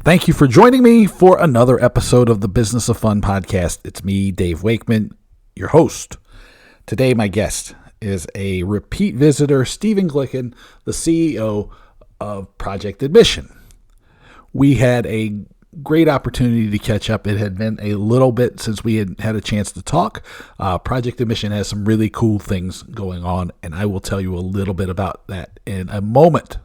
Thank you for joining me for another episode of the Business of Fun podcast. It's me, Dave Wakeman, your host. Today, my guest is a repeat visitor, Stephen Glicken, the CEO of Project Admission. We had a great opportunity to catch up. It had been a little bit since we had a chance to talk. Project Admission has some really cool things going on, and I will tell you a little bit about that in a moment.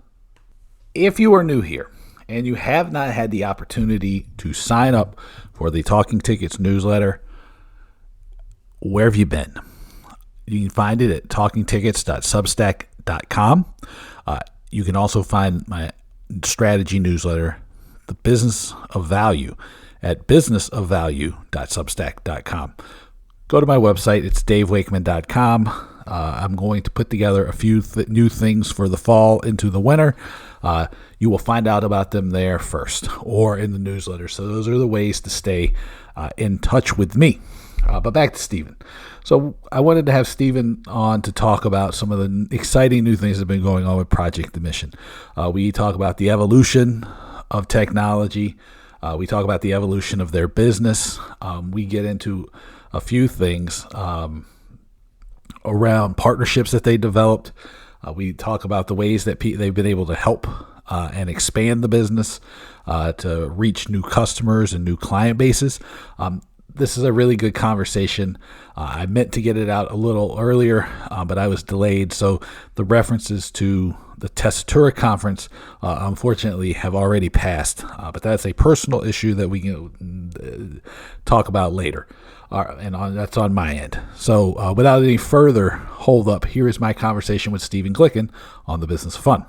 If you are new here and you have not had the opportunity to sign up for the Talking Tickets newsletter, where have you been? You can find it at talkingtickets.substack.com. You can also find my strategy newsletter, The Business of Value, at businessofvalue.substack.com. Go to my website. It's davewakeman.com. I'm going to put together a few new things for the fall into the winter. You will find out about them there first or in the newsletter. So those are the ways to stay in touch with me. But back to Stephen. So I wanted to have Stephen on to talk about some of the exciting new things that have been going on with Project Admission. We talk about the evolution of technology. We talk about the evolution of their business. We get into a few things around partnerships that they developed. We talk about the ways that they've been able to help and expand the business to reach new customers and new client bases. This is a really good conversation. I meant to get it out a little earlier, but I was delayed. So the references to the Tessitura conference, unfortunately, have already passed. But that's a personal issue that we can talk about later. That's on my end. So without any further hold up, here is my conversation with Stephen Glicken on the Business of Fun.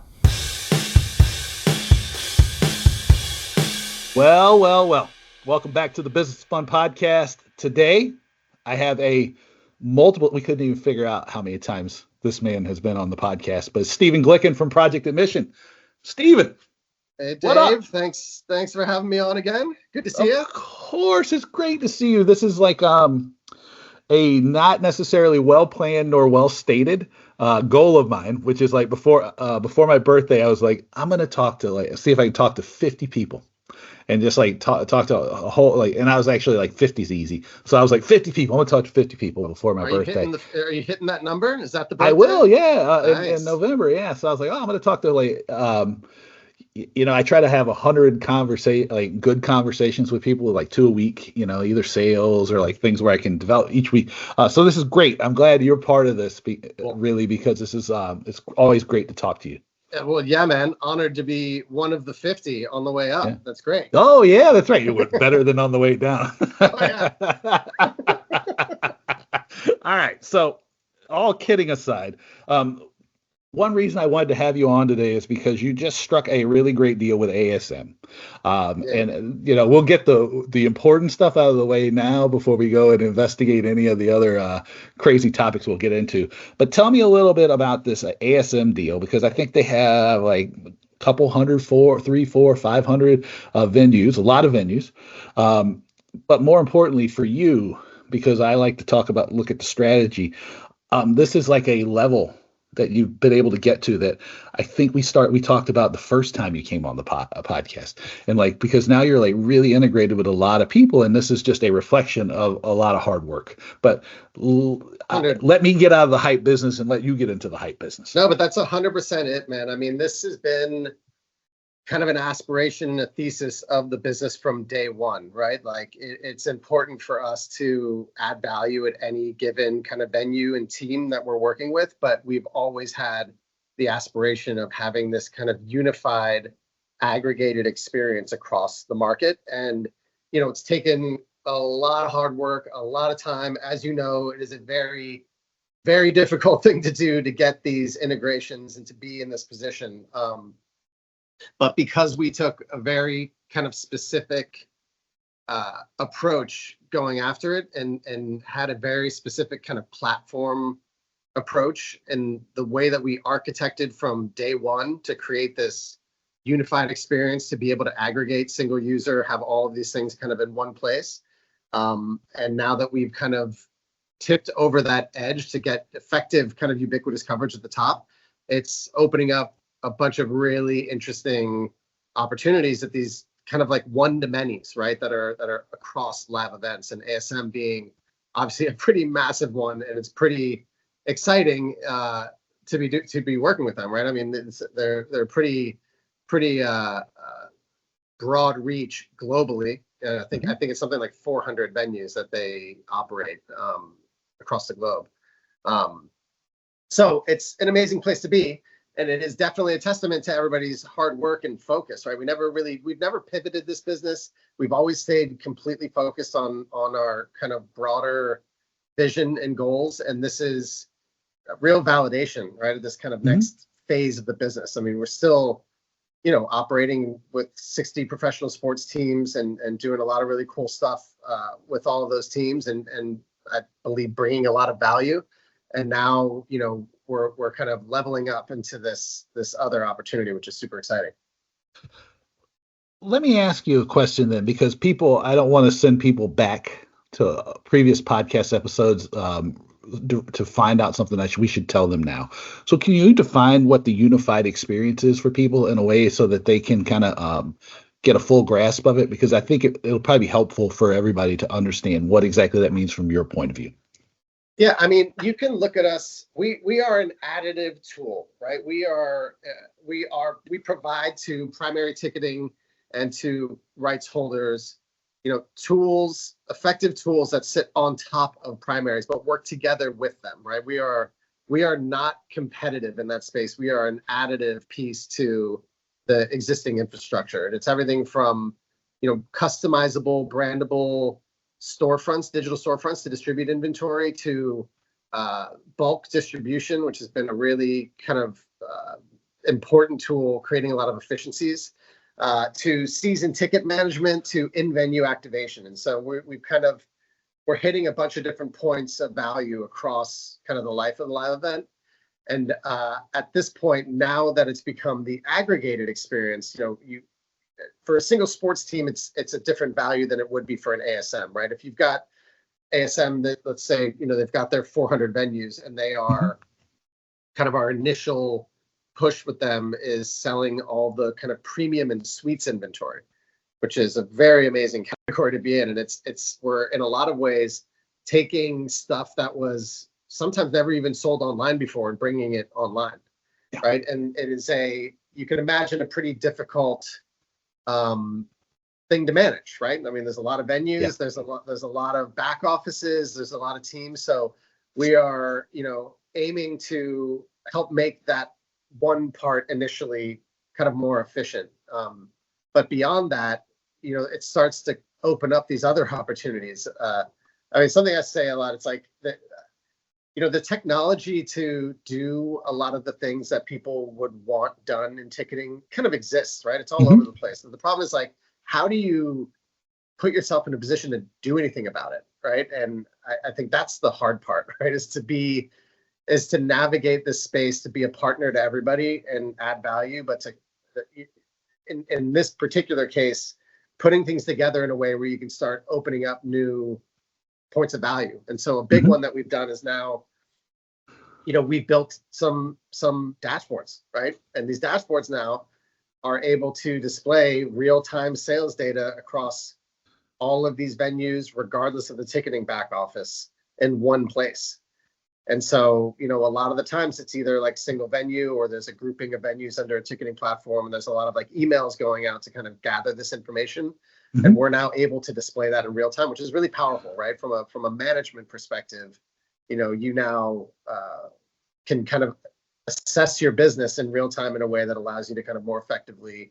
Well. Welcome back to the Business of Fun podcast. Today, I have we couldn't even figure out how many times this man has been on the podcast, but Stephen Glicken from Project Admission. Stephen. Hey, Dave. Thanks for having me on again. Good to see you. Of course, it's great to see you. This is like a not necessarily well-planned nor well-stated goal of mine, which is like before my birthday, I was like, I'm going to see if I can talk to 50 people. And just like talk to a whole, and I was actually like 50's easy. So I was like 50 people. I'm going to talk to 50 people before my birthday. Are you hitting that number? Is that the birthday? I will, yeah. Nice. In November, yeah. So I was like, I'm going to talk to I try to have 100 good conversations with people, like 2 a week, either sales or like things where I can develop each week. So this is great. I'm glad you're part of this really, because this is, it's always great to talk to you. Well, yeah, man. Honored to be one of the 50 on the way up. Yeah. That's great. Oh, yeah, that's right. You were better than on the way down. Oh, yeah. All right. So all kidding aside, one reason I wanted to have you on today is because you just struck a really great deal with ASM. And, we'll get the important stuff out of the way now before we go and investigate any of the other crazy topics we'll get into. But tell me a little bit about this ASM deal, because I think they have like a couple hundred, 300, 400, 500 venues, a lot of venues. But more importantly for you, because I like to look at the strategy, this is like a level that you've been able to get to that I think we talked about the first time you came on the podcast, and because now you're like really integrated with a lot of people, and this is just a reflection of a lot of hard work. But let me get out of the hype business and let you get into the hype business. No, but that's 100% it, man. I mean, this has been kind of an aspiration, a thesis of the business from day one, right? Like it's important for us to add value at any given kind of venue and team that we're working with, but we've always had the aspiration of having this kind of unified, aggregated experience across the market. And, it's taken a lot of hard work, a lot of time. As you know, it is a very, very difficult thing to do to get these integrations and to be in this position. But because we took a very kind of specific approach going after it and had a very specific kind of platform approach, and the way that we architected from day one to create this unified experience to be able to aggregate single user, have all of these things kind of in one place. And now that we've kind of tipped over that edge to get effective kind of ubiquitous coverage at the top, it's opening up a bunch of really interesting opportunities at these kind of like one-to-manys, right? That are across live events, and ASM being obviously a pretty massive one, and it's pretty exciting to be working with them, right? I mean, they're pretty broad reach globally. I think it's something like 400 venues that they operate across the globe. So it's an amazing place to be, and it is definitely a testament to everybody's hard work and focus, right? We've never pivoted this business. We've always stayed completely focused on our kind of broader vision and goals, and this is a real validation, right, of this kind of next phase of the business. I mean, we're still, operating with 60 professional sports teams and doing a lot of really cool stuff with all of those teams, and I believe bringing a lot of value. And now, we're kind of leveling up into this other opportunity, which is super exciting. Let me ask you a question then, because I don't want to send people back to previous podcast episodes to find out something that we should tell them now. So can you define what the unified experience is for people in a way so that they can kind of get a full grasp of it? Because I think it'll probably be helpful for everybody to understand what exactly that means from your point of view. Yeah, I mean, you can look at us. We are an additive tool, right? We provide to primary ticketing and to rights holders, tools, effective tools that sit on top of primaries, but work together with them, right? We are not competitive in that space. We are an additive piece to the existing infrastructure, and it's everything from, customizable, brandable storefronts, digital storefronts to distribute inventory, to bulk distribution, which has been a really kind of important tool, creating a lot of efficiencies, to season ticket management, to in-venue activation. And so we're hitting a bunch of different points of value across kind of the life of the live event. And at this point, now that it's become the aggregated experience, for a single sports team, it's a different value than it would be for an ASM, right? If you've got ASM that, let's say, they've got their 400 venues, and they are kind of our initial push with them is selling all the kind of premium and suites inventory, which is a very amazing category to be in. And we're in a lot of ways taking stuff that was sometimes never even sold online before and bringing it online, right? And it is you can imagine a pretty difficult thing to manage, right? I mean, there's a lot of venues, there's a lot of back offices, there's a lot of teams. So we are, aiming to help make that one part initially kind of more efficient. But beyond that, it starts to open up these other opportunities. I mean, something I say a lot, it's like the technology to do a lot of the things that people would want done in ticketing kind of exists, right? It's all over the place. And the problem is, like, how do you put yourself in a position to do anything about it, right? And I think that's the hard part, right? Is to navigate this space, to be a partner to everybody and add value, but in this particular case, putting things together in a way where you can start opening up new points of value. And so a big one that we've done is now, we built some dashboards, right? And these dashboards now are able to display real-time sales data across all of these venues, regardless of the ticketing back office, in one place. And so, a lot of the times it's either like single venue, or there's a grouping of venues under a ticketing platform, and there's a lot of like emails going out to kind of gather this information. And we're now able to display that in real time, which is really powerful, right? From a management perspective, you now can kind of assess your business in real time in a way that allows you to kind of more effectively,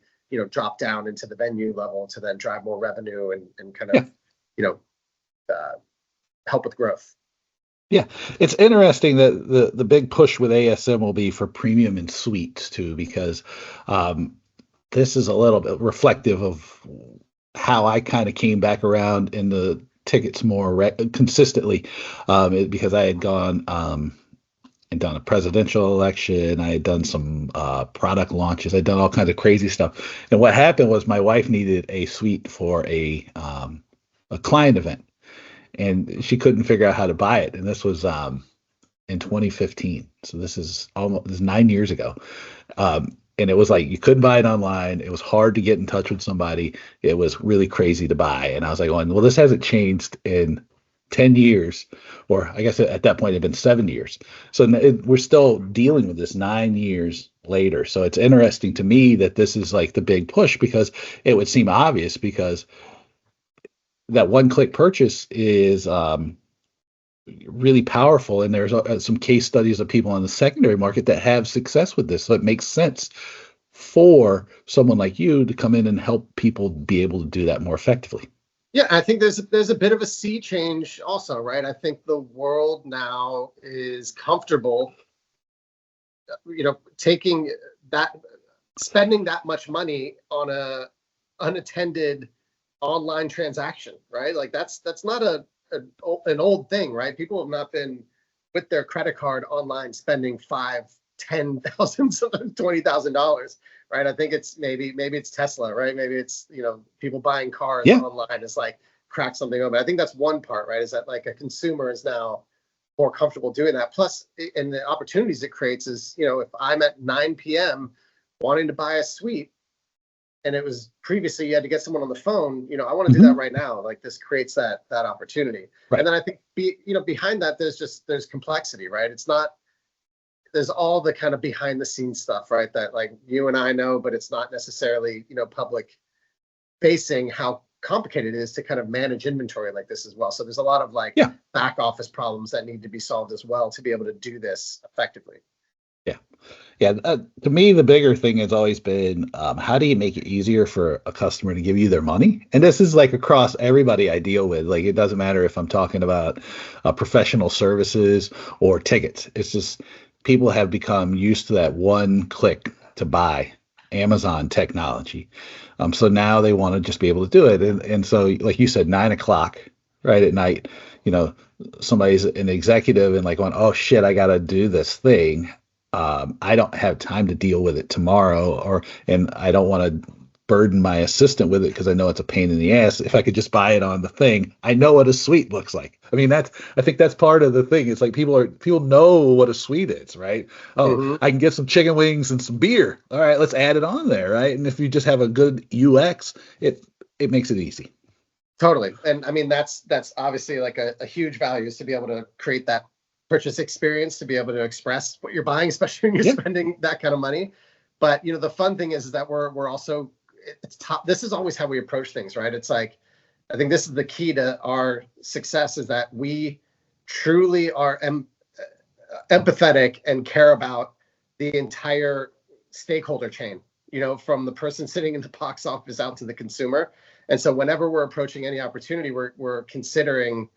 drop down into the venue level to then drive more revenue and kind of, help with growth. Yeah, it's interesting that the big push with ASM will be for premium and suites too, because this is a little bit reflective of how I kind of came back around in the tickets more consistently, because I had gone and done a presidential election. I had done some product launches. I'd done all kinds of crazy stuff. And what happened was my wife needed a suite for a client event, and she couldn't figure out how to buy it. And this was in 2015. So this is 9 years ago. And it was like you couldn't buy it online. It was hard to get in touch with somebody. It was really crazy to buy. And I was like, well, this hasn't changed in 10 years, or I guess at that point it had been 7 years. So we're still dealing with this 9 years later. So it's interesting to me that this is like the big push, because it would seem obvious, because that one-click purchase is really powerful. And there's some case studies of people on the secondary market that have success with this. So it makes sense for someone like you to come in and help people be able to do that more effectively. Yeah, I think there's a bit of a sea change also, right? I think the world now is comfortable, taking that, spending that much money on a unattended online transaction, right? Like that's not an old thing, right? People have not been with their credit card online spending $5,000, $10,000, $20,000, right? I think it's maybe it's Tesla, right? Maybe it's people buying cars online is like crack something open. I think that's one part, right? Is that like a consumer is now more comfortable doing that. Plus, and the opportunities it creates is, if I'm at 9 p.m. wanting to buy a suite, and it was previously you had to get someone on the phone, I want to do that right now. Like this creates that opportunity. Right. And then I think behind that, there's complexity, right? It's not, there's all the kind of behind the scenes stuff, right? That like you and I know, but it's not necessarily, public facing, how complicated it is to kind of manage inventory like this as well. So there's a lot of back office problems that need to be solved as well to be able to do this effectively. Yeah. To me, the bigger thing has always been how do you make it easier for a customer to give you their money? And this is like across everybody I deal with. Like it doesn't matter if I'm talking about professional services or tickets. It's just people have become used to that one click to buy Amazon technology. So now they want to just be able to do it. And so, like you said, 9 o'clock right at night, somebody's an executive and like going, oh shit, I got to do this thing. I don't have time to deal with it tomorrow, and I don't want to burden my assistant with it because I know it's a pain in the ass. If I could just buy it on the thing, I know what a suite looks like. I mean, I think that's part of the thing. It's like people know what a suite is, right? Oh, I can get some chicken wings and some beer. All right, let's add it on there, right? And if you just have a good UX, it makes it easy. Totally. And I mean, that's obviously like a huge value, is to be able to create that purchase experience, to be able to express what you're buying, especially when you're spending that kind of money. But the fun thing is that we're also, it's top. This is always how we approach things, right? It's like, I think this is the key to our success, is that we truly are empathetic and care about the entire stakeholder chain, from the person sitting in the box office out to the consumer. And so whenever we're approaching any opportunity, we're considering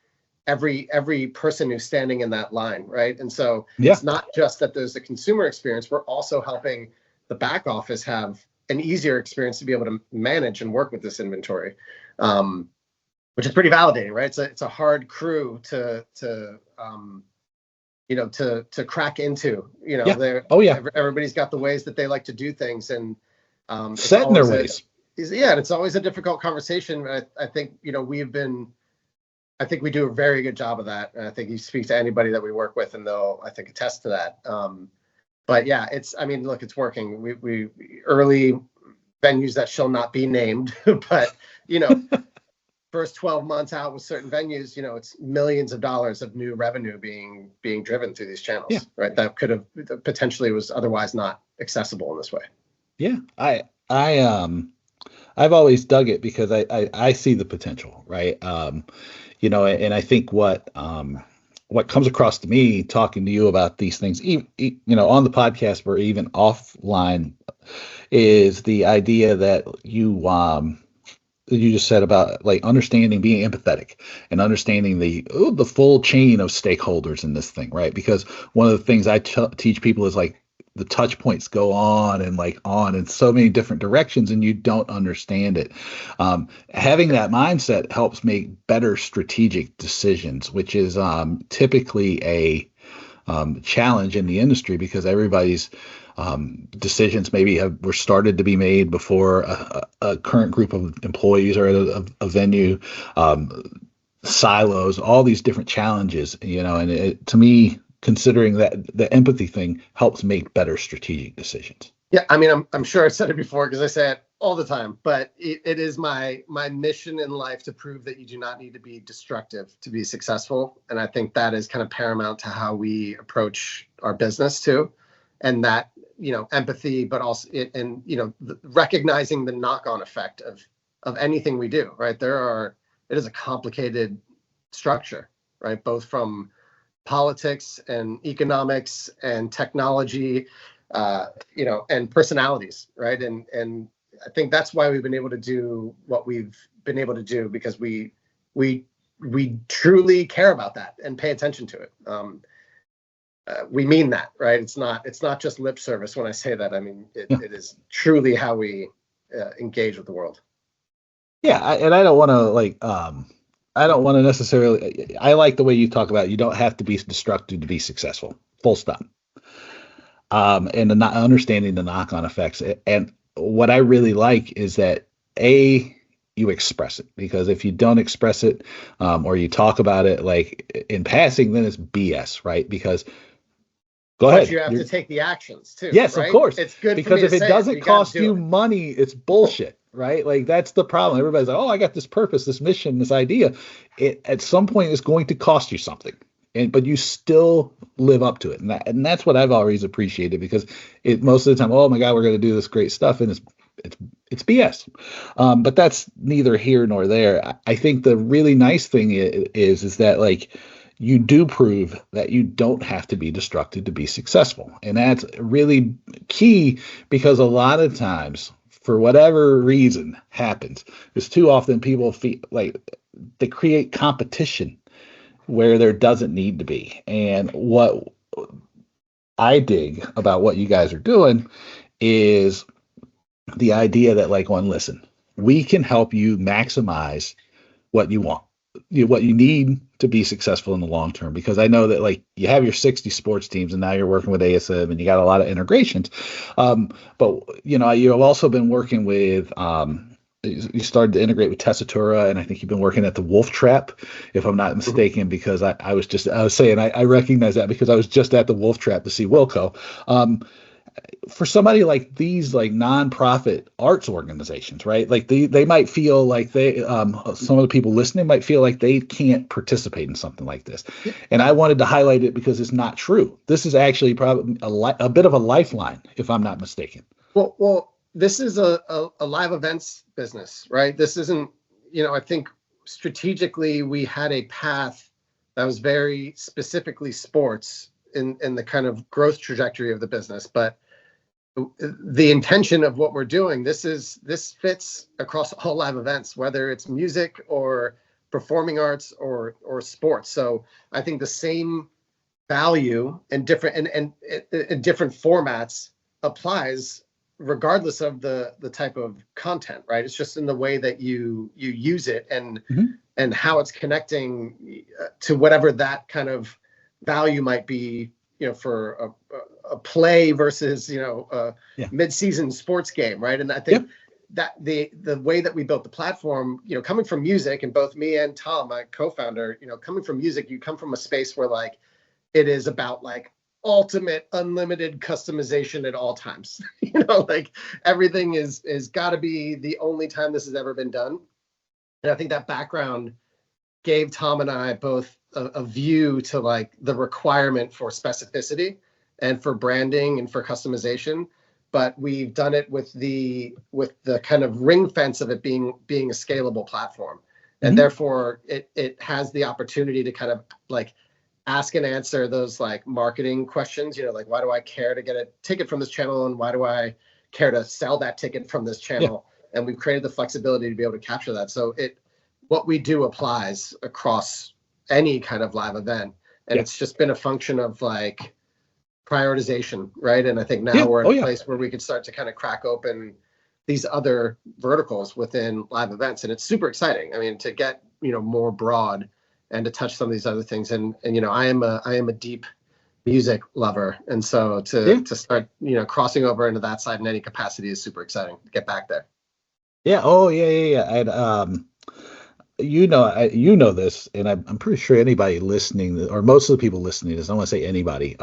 every person who's standing in that line, right? And so it's not just that there's a consumer experience, we're also helping the back office have an easier experience to be able to manage and work with this inventory, which is pretty validating, right? It's a hard crew to crack into. Everybody's got the ways that they like to do things, and set in their ways. And it's always a difficult conversation. I think I think we do a very good job of that. And I think you speak to anybody that we work with and they'll, I think, attest to that. But yeah, it's working. We early venues that shall not be named, but first 12 months out with certain venues, it's millions of dollars of new revenue being driven through these channels, right? That could have potentially was otherwise not accessible in this way. Yeah. I've always dug it because I see the potential, right? And I think what comes across to me talking to you about these things, on the podcast or even offline, is the idea that you just said about like understanding, being empathetic and understanding the full chain of stakeholders in this thing, right? Because one of the things I teach people is like the touch points go on in so many different directions and you don't understand it. Having that mindset helps make better strategic decisions, which is typically a challenge in the industry because everybody's decisions maybe were started to be made before a current group of employees or a venue, silos, all these different challenges, and to me, considering that the empathy thing helps make better strategic decisions. Yeah, I mean, I'm sure I said it before because I say it all the time, but it is my mission in life to prove that you do not need to be destructive to be successful, and I think that is kind of paramount to how we approach our business too, and that empathy, but also and recognizing the knock-on effect of anything we do. Right, it is a complicated structure, right, both from politics and economics and technology, and personalities, right? And I think that's why we've been able to do what we've been able to do, because we truly care about that and pay attention to it. We mean that, right? It's not just lip service when I say that. I mean, it is truly how we engage with the world. Yeah, and I don't want to I don't want to necessarily. I like the way you talk about it. You don't have to be destructive to be successful. Full stop. And the not understanding the knock-on effects. And what I really like is that you express it, because if you don't express it, or you talk about it like in passing, then it's BS, right? Because go But ahead. you have to take the actions too. Yes, right? of course. It's good because if it doesn't cost you it. money, it's bullshit, right? Like that's the problem. Everybody's like, "Oh, I got this purpose, this mission, this idea." It at some point is going to cost you something, but you still live up to it, and that's what I've always appreciated, because most of the time, oh my God, we're going to do this great stuff, and it's BS. But that's neither here nor there. I think the really nice thing is that like you do prove that you don't have to be destructive to be successful. And that's really key, because a lot of times, for whatever reason happens, is too often people feel like they create competition where there doesn't need to be. And what I dig about what you guys are doing is the idea that like, listen, we can help you maximize what you want, what you need to be successful in the long term. Because I know that like you have your 60 sports teams, and now you're working with ASM, and you got a lot of integrations. But you have also been working with, you started to integrate with Tessitura, and I think you've been working at the Wolf Trap, if I'm not mistaken, because I was saying I recognize that because I was just at the Wolf Trap to see Wilco. For somebody like these like nonprofit arts organizations, right? Like they might feel like some of the people listening might feel like they can't participate in something like this. And I wanted to highlight it because it's not true. This is actually probably a bit of a lifeline, if I'm not mistaken. Well, this is a live events business, right? This isn't, I think strategically we had a path that was very specifically sports in the kind of growth trajectory of the business. But the intention of what we're doing, this fits across all live events, whether it's music or performing arts or sports. So I think the same value and different and different formats applies regardless of the type of content, right? It's just in the way that you use it and how it's connecting to whatever that kind of value might be, for a play versus mid-season sports game, right? And I think that the way that we built the platform, coming from music, and both me and Tom, my co-founder, coming from music, you come from a space where like it is about like ultimate unlimited customization at all times. Like everything is got to be the only time this has ever been done. And I think that background gave Tom and I both a view to like the requirement for specificity and for branding and for customization, but we've done it with the kind of ring fence of it being a scalable platform. And therefore it has the opportunity to kind of like ask and answer those like marketing questions, like why do I care to get a ticket from this channel, and why do I care to sell that ticket from this channel? And we've created the flexibility to be able to capture that. So what we do applies across any kind of live event. And it's just been a function of like prioritization, right? And I think now we're in a place where we could start to kind of crack open these other verticals within live events. And it's super exciting. I mean, to get, more broad and to touch some of these other things. And I am a deep music lover. And so to start, crossing over into that side in any capacity is super exciting to get back there. Yeah. Oh, yeah. And, you know this, and I'm pretty sure anybody listening, or most of the people listening to this, I don't want to say anybody,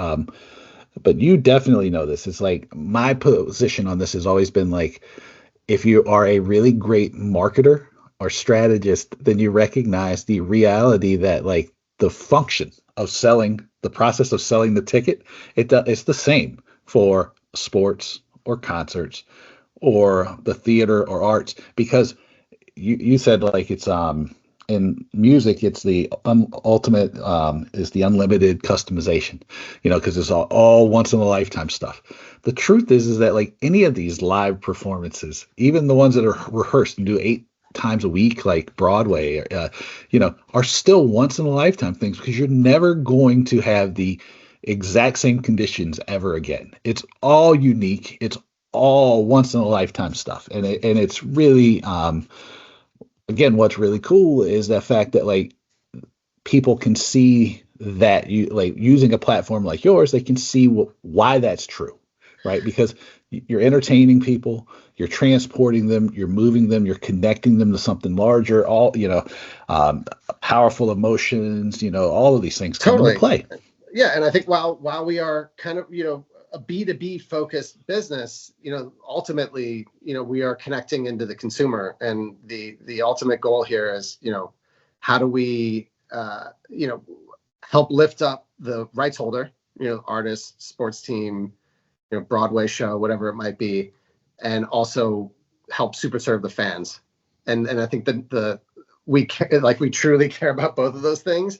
but you definitely know this. It's like my position on this has always been like, if you are a really great marketer or strategist, then you recognize the reality that like the function of selling, the process of selling the ticket, it's the same for sports or concerts or the theater or arts, because you said like it's in music it's the ultimate is the unlimited customization, because it's all once in a lifetime stuff. The truth is that like any of these live performances, even the ones that are rehearsed and do 8 times a week like Broadway, are still once in a lifetime things, because you're never going to have the exact same conditions ever again. It's all unique, it's all once in a lifetime stuff, and it's really again, what's really cool is the fact that like people can see that you like using a platform like yours, they can see why that's true, right? Because you're entertaining people, you're transporting them, you're moving them, you're connecting them to something larger, all, powerful emotions, all of these things come into Totally. play. Yeah, and I think while we are kind of, a B2B focused business, ultimately, we are connecting into the consumer, and the ultimate goal here is, how do we help lift up the rights holder, artist, sports team, Broadway show, whatever it might be, and also help super serve the fans. And I think that we truly care about both of those things.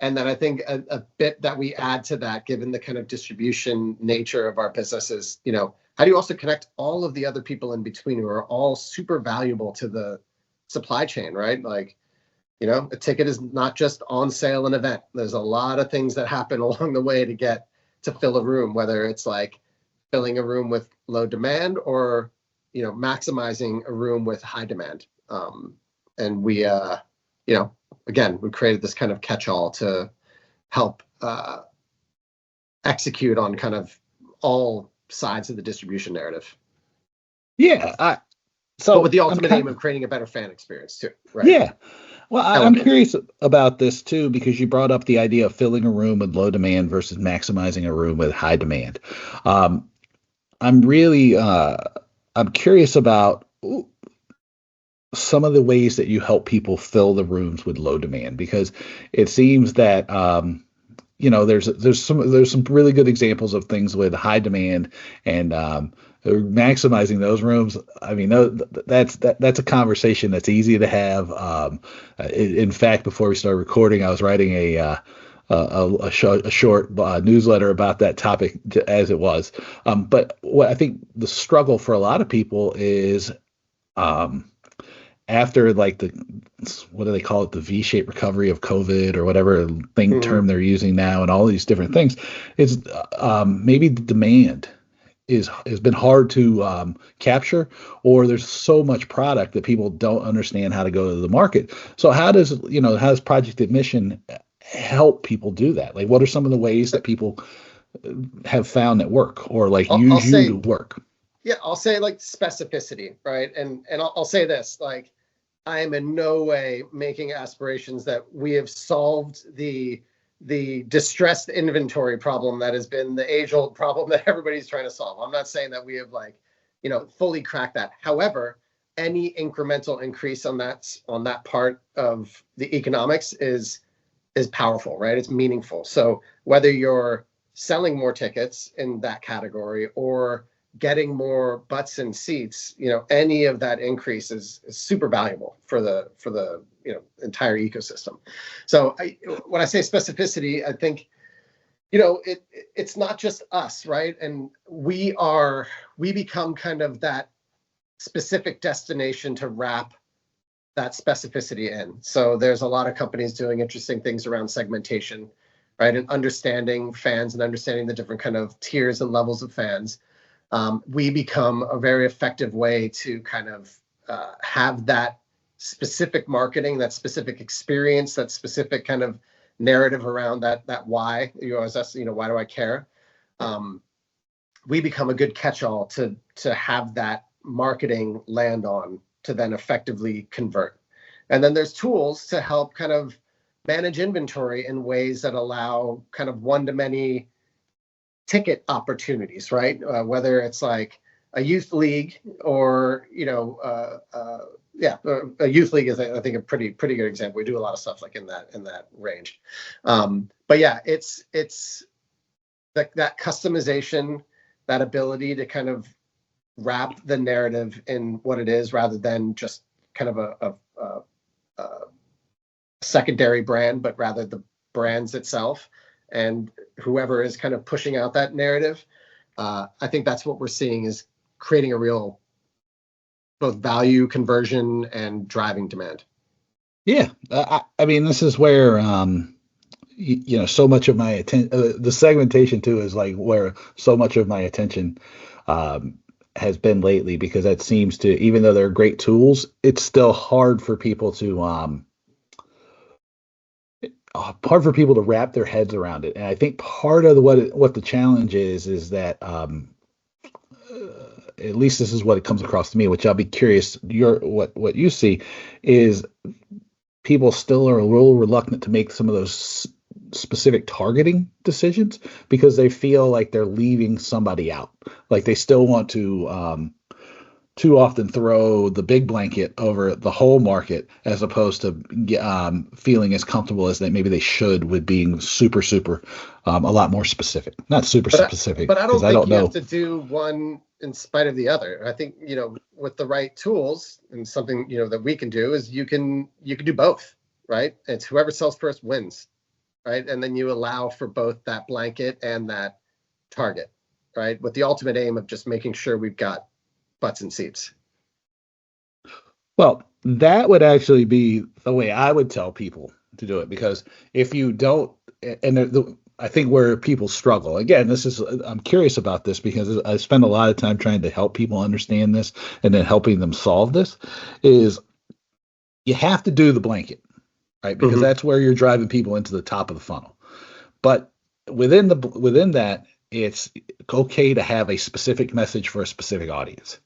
And then I think a bit that we add to that, given the kind of distribution nature of our business, is, how do you also connect all of the other people in between who are all super valuable to the supply chain, right? Like, a ticket is not just on sale an event. There's a lot of things that happen along the way to get to fill a room, whether it's like filling a room with low demand or, maximizing a room with high demand. And we, again, we created this kind of catch-all to help execute on kind of all sides of the distribution narrative. Yeah. But with the ultimate aim of creating a better fan experience too, right? Yeah. Well, I'm curious about this too, because you brought up the idea of filling a room with low demand versus maximizing a room with high demand. I'm really I'm curious about some of the ways that you help people fill the rooms with low demand, because it seems that there's some really good examples of things with high demand, and maximizing those rooms. I mean, that's a conversation that's easy to have. In fact, before we started recording, I was writing a short newsletter about that topic as it was. But what I think the struggle for a lot of people is after like what do they call it, the V-shaped recovery of COVID or whatever term they're using now, and all these different things, is maybe the demand has been hard to capture, or there's so much product that people don't understand how to go to the market. So how does Project Admission help people do that? Like, what are some of the ways that people have found that work, or like use you to work? Yeah, I'll say like specificity, right? And I'll say this, like, I am in no way making aspirations that we have solved the distressed inventory problem that has been the age-old problem that everybody's trying to solve. I'm not saying that we have fully cracked that. However, any incremental increase on that part of the economics is powerful, right? It's meaningful. So whether you're selling more tickets in that category or getting more butts in seats, any of that increase is super valuable for the entire ecosystem. So when I say specificity, I think it's not just us, right? And we become kind of that specific destination to wrap that specificity in. So there's a lot of companies doing interesting things around segmentation, right? And understanding fans and understanding the different kind of tiers and levels of fans. We become a very effective way to kind of have that specific marketing, that specific experience, that specific kind of narrative around that why. You always ask, why do I care? We become a good catch-all to have that marketing land on, to then effectively convert. And then there's tools to help kind of manage inventory in ways that allow kind of one-to-many ticket opportunities, right? Whether it's like a youth league or, a youth league is, I think, a pretty good example. We do a lot of stuff like in that range. But yeah, it's that customization, that ability to kind of wrap the narrative in what it is rather than just kind of a secondary brand, but rather the brands itself and whoever is kind of pushing out that narrative. I think that's what we're seeing is creating a real both value conversion and driving demand. Yeah, I mean, this is where so much of my attention, the segmentation too, is like where so much of my attention has been lately, because that seems to, even though they're great tools, it's still hard for people to wrap their heads around it. And I think part of what the challenge is that at least this is what it comes across to me, which I'll be curious what you see, is people still are a little reluctant to make some of those specific targeting decisions because they feel like they're leaving somebody out. Like they still want to too often throw the big blanket over the whole market, as opposed to feeling as comfortable as maybe they should with being super a lot more specific. Not super specific, but I don't think you know. have to do one in spite of the other. I think, with the right tools and something, that we can do is you can do both, right? It's whoever sells first wins, right? And then you allow for both that blanket and that target, right? With the ultimate aim of just making sure we've got butts and seats. Well, that would actually be the way I would tell people to do it, because if you don't, and I think where people struggle, again, I'm curious about this because I spend a lot of time trying to help people understand this and then helping them solve this, is you have to do the blanket, right? Because that's where you're driving people into the top of the funnel. But within that, it's okay to have a specific message for a specific audience.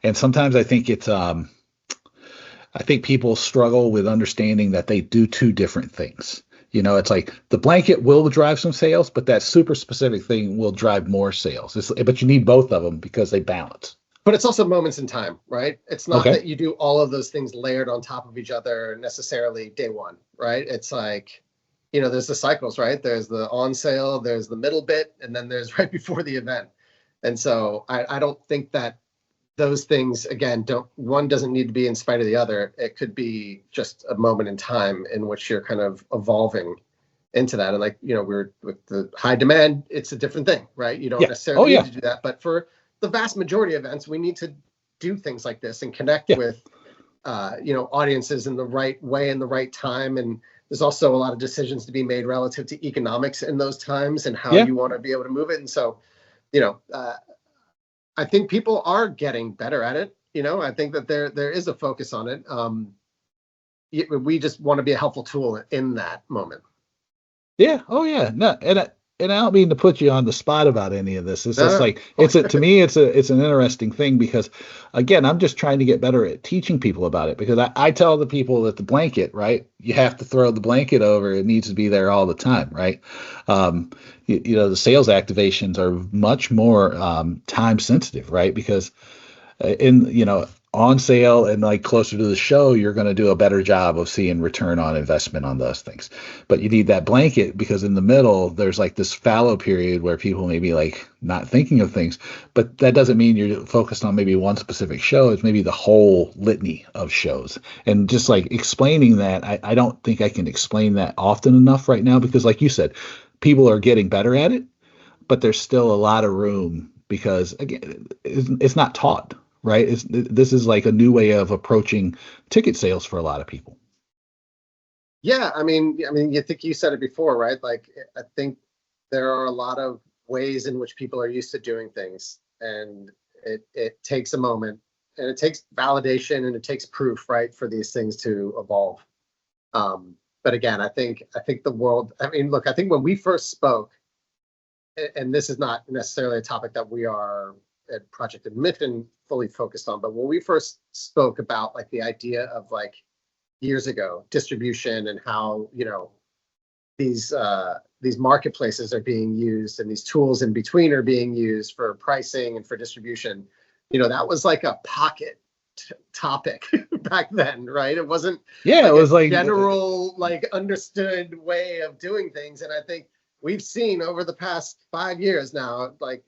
And sometimes I think I think people struggle with understanding that they do two different things. It's like the blanket will drive some sales, but that super specific thing will drive more sales. But you need both of them because they balance. But it's also moments in time, right? It's not that you do all of those things layered on top of each other necessarily day one, right? It's like, there's the cycles, right? There's the on sale, there's the middle bit, and then there's right before the event. And so I don't think that those things, again, one doesn't need to be in spite of the other. It could be just a moment in time in which you're kind of evolving into that. And like, we're with the high demand, it's a different thing, right? You don't necessarily need to do that. But for the vast majority of events, we need to do things like this and connect with, audiences in the right way, in the right time. And there's also a lot of decisions to be made relative to economics in those times and how you want to be able to move it. And so, I think people are getting better at it. I think that there is a focus on it. We just want to be a helpful tool in that moment. Yeah. Oh yeah. No, and I don't mean to put you on the spot about any of this. It's just like to me, it's an interesting thing because, again, I'm just trying to get better at teaching people about it, because I tell the people that the blanket, right? You have to throw the blanket over. It needs to be there all the time, right? The sales activations are much more time sensitive, right? Because on sale and like closer to the show, you're going to do a better job of seeing return on investment on those things. But you need that blanket because in the middle, there's like this fallow period where people may be like not thinking of things. But that doesn't mean you're focused on maybe one specific show. It's maybe the whole litany of shows. And just like explaining that, I don't think I can explain that often enough right now, because like you said, people are getting better at it, but there's still a lot of room because, again, it's not taught. Right. This is like a new way of approaching ticket sales for a lot of people. Yeah. I mean, you think you said it before, right? Like, I think there are a lot of ways in which people are used to doing things, and it takes a moment, and it takes validation, and it takes proof, right, for these things to evolve. But again, I think the world, look, I think when we first spoke, and this is not necessarily a topic that we are at Project Admission fully focused on, but when we first spoke about like the idea of like years ago distribution and how these marketplaces are being used and these tools in between are being used for pricing and for distribution. That was like a pocket topic back then, right? It wasn't it was like general, like understood way of doing things. And I think we've seen over the past 5 years now, like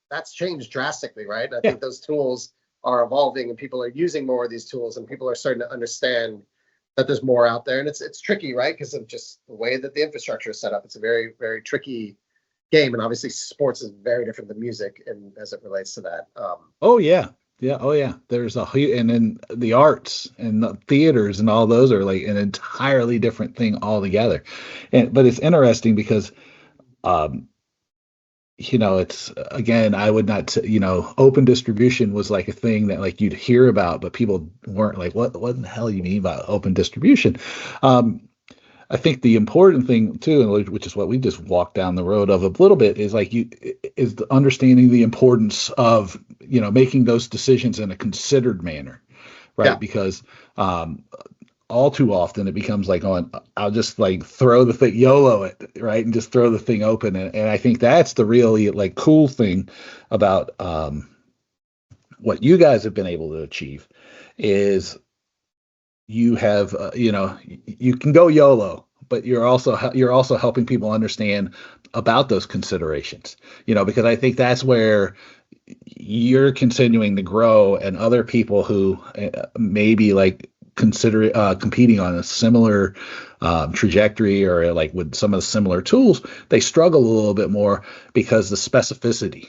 that's changed drastically, right? I think those tools are evolving and people are using more of these tools and people are starting to understand that there's more out there. And it's tricky, right? Because of just the way that the infrastructure is set up. It's a very, very tricky game. And obviously sports is very different than music and as it relates to that. Oh yeah. There's and then the arts and the theaters and all those are like an entirely different thing altogether. But it's interesting because it's, again, I would not, open distribution was like a thing that like you'd hear about, but people weren't like, what the hell do you mean by open distribution? I think the important thing too, which is what we just walked down the road of a little bit, is like is the understanding the importance of, making those decisions in a considered manner, right? Yeah. Because all too often it becomes like, I'll just like throw the thing, YOLO it, right? And just throw the thing open. And I think that's the really like cool thing about what you guys have been able to achieve is you have, you can go YOLO, but you're also helping people understand about those considerations, because I think that's where you're continuing to grow, and other people who maybe like consider competing on a similar trajectory or like with some of the similar tools, they struggle a little bit more because the specificity,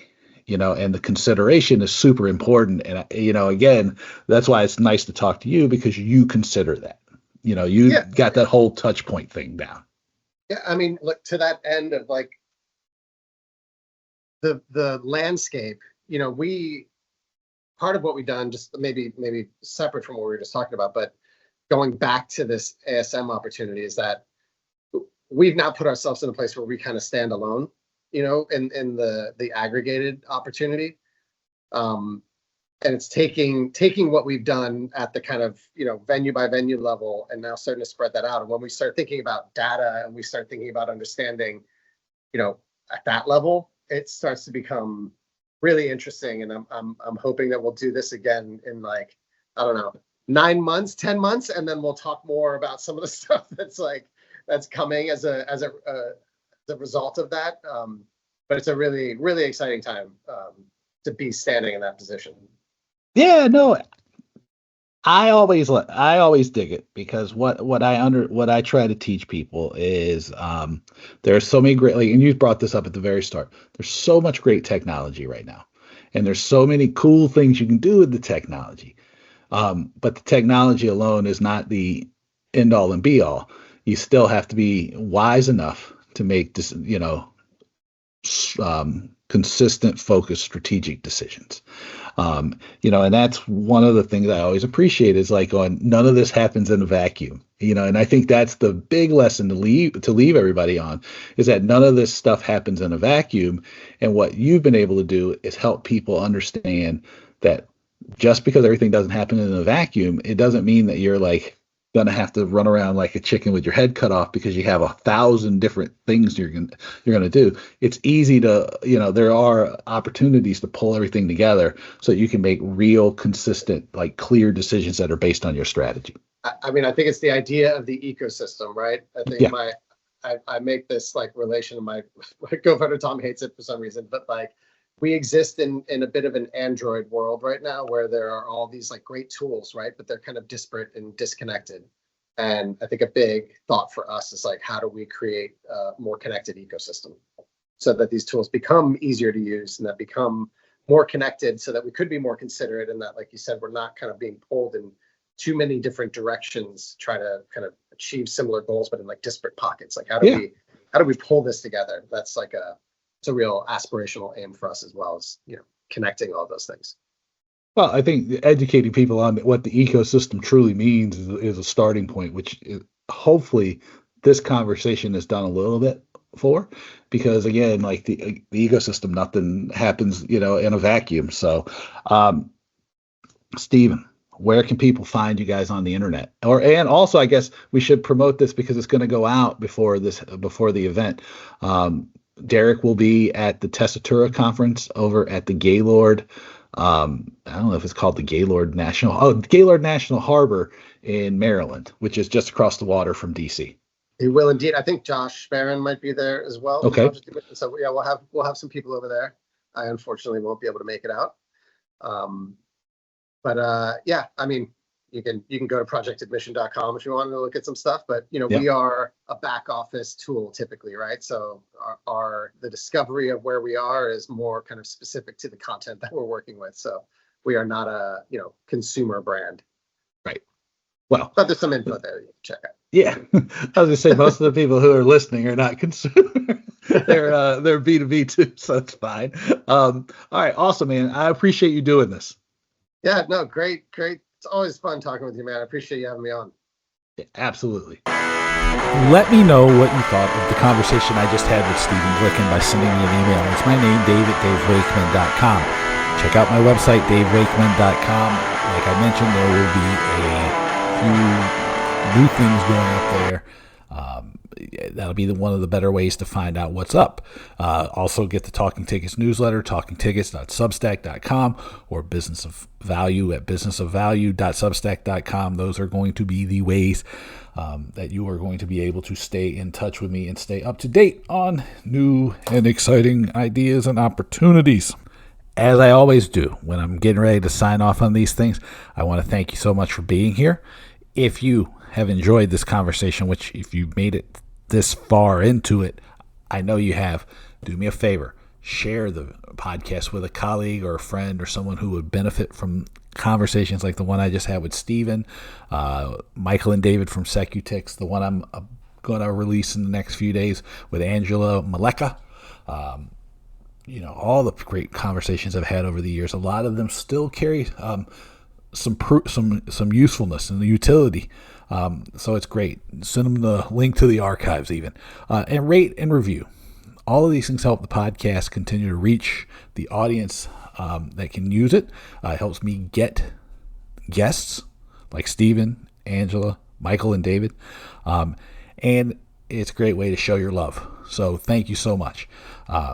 and the consideration is super important. And, again, that's why it's nice to talk to you, because you consider that, got that whole touch point thing down. Yeah. I mean, look, to that end of like the landscape, part of what we've done, just maybe separate from what we were just talking about, but going back to this ASM opportunity, is that we've now put ourselves in a place where we kind of stand alone, in the aggregated opportunity. And it's taking what we've done at the kind of, venue by venue level and now starting to spread that out. And when we start thinking about data and we start thinking about understanding, at that level, it starts to become really interesting. And I'm hoping that we'll do this again in like, I don't know, 9 months, 10 months, and then we'll talk more about some of the stuff that's coming as a result of that. But it's a really, really exciting time to be standing in that position. Yeah, no, I always dig it, because what I try to teach people is there's so many great, like, and you brought this up at the very start. There's so much great technology right now, and there's so many cool things you can do with the technology. But the technology alone is not the end all and be all. You still have to be wise enough to make this, consistent, focused, strategic decisions. And that's one of the things I always appreciate is like none of this happens in a vacuum, and I think that's the big lesson to leave everybody on, is that none of this stuff happens in a vacuum. And what you've been able to do is help people understand that just because everything doesn't happen in a vacuum, it doesn't mean that you're like going to have to run around like a chicken with your head cut off because you have 1,000 different things you're going to do. It's easy to, there are opportunities to pull everything together so you can make real, consistent, like clear decisions that are based on your strategy. I mean, I think it's the idea of the ecosystem, right? I think I make this like relation, my co-founder Tom hates it for some reason, but like we exist in a bit of an Android world right now where there are all these like great tools, right? But they're kind of disparate and disconnected. And I think a big thought for us is like, how do we create a more connected ecosystem so that these tools become easier to use and that become more connected so that we could be more considerate, and that, like you said, we're not kind of being pulled in too many different directions, try to kind of achieve similar goals, but in like disparate pockets. Like how do we pull this together? That's like it's a real aspirational aim for us, as well as, connecting all those things. Well, I think educating people on what the ecosystem truly means is a starting point, which hopefully this conversation has done a little bit for, because again, like the ecosystem, nothing happens, in a vacuum. So, Stephen, where can people find you guys on the internet? And also, I guess we should promote this because it's going to go out before the event. Derek will be at the Tessitura conference over at the Gaylord. I don't know if it's called the Gaylord National Harbor in Maryland, which is just across the water from DC. He will indeed. I think Josh Barron might be there as well. Okay. So yeah, we'll have some people over there. I unfortunately won't be able to make it out. Yeah, I mean, you can go to projectadmission.com if you want to look at some stuff, but we are a back office tool typically, right? So the discovery of where we are is more kind of specific to the content that we're working with. So we are not a consumer brand. Right. Well, but there's some info there you can check out. Yeah, I was gonna say most of the people who are listening are not consumer. they're B2B too, so it's fine. All right, awesome, man. I appreciate you doing this. Yeah, no, great. It's always fun talking with you, man. I appreciate you having me on. Yeah, absolutely. Let me know what you thought of the conversation I just had with Stephen Glicken by sending me an email. It's my name, Dave@DaveWakeman.com. Check out my website, DaveWakeman.com. Like I mentioned, there will be a few new things going up there. That'll be one of the better ways to find out what's up. Also get the Talking Tickets newsletter, talkingtickets.substack.com, or Business of Value at businessofvalue.substack.com. Those are going to be the ways that you are going to be able to stay in touch with me and stay up to date on new and exciting ideas and opportunities. As I always do when I'm getting ready to sign off on these things, I want to thank you so much for being here. If you have enjoyed this conversation, which if you made it this far into it, I know you have, do me a favor, share the podcast with a colleague or a friend or someone who would benefit from conversations like the one I just had with Stephen, Michael and David from SecuTix, the one I'm going to release in the next few days with Angela Maleka. All the great conversations I've had over the years, a lot of them still carry some usefulness and the utility. So it's great. Send them the link to the archives even. And rate and review. All of these things help the podcast continue to reach the audience that can use it. It helps me get guests like Stephen, Angela, Michael, and David. And it's a great way to show your love. So thank you so much.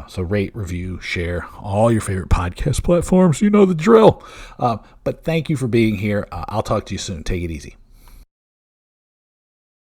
So rate, review, share all your favorite podcast platforms. You know the drill. But thank you for being here. I'll talk to you soon. Take it easy.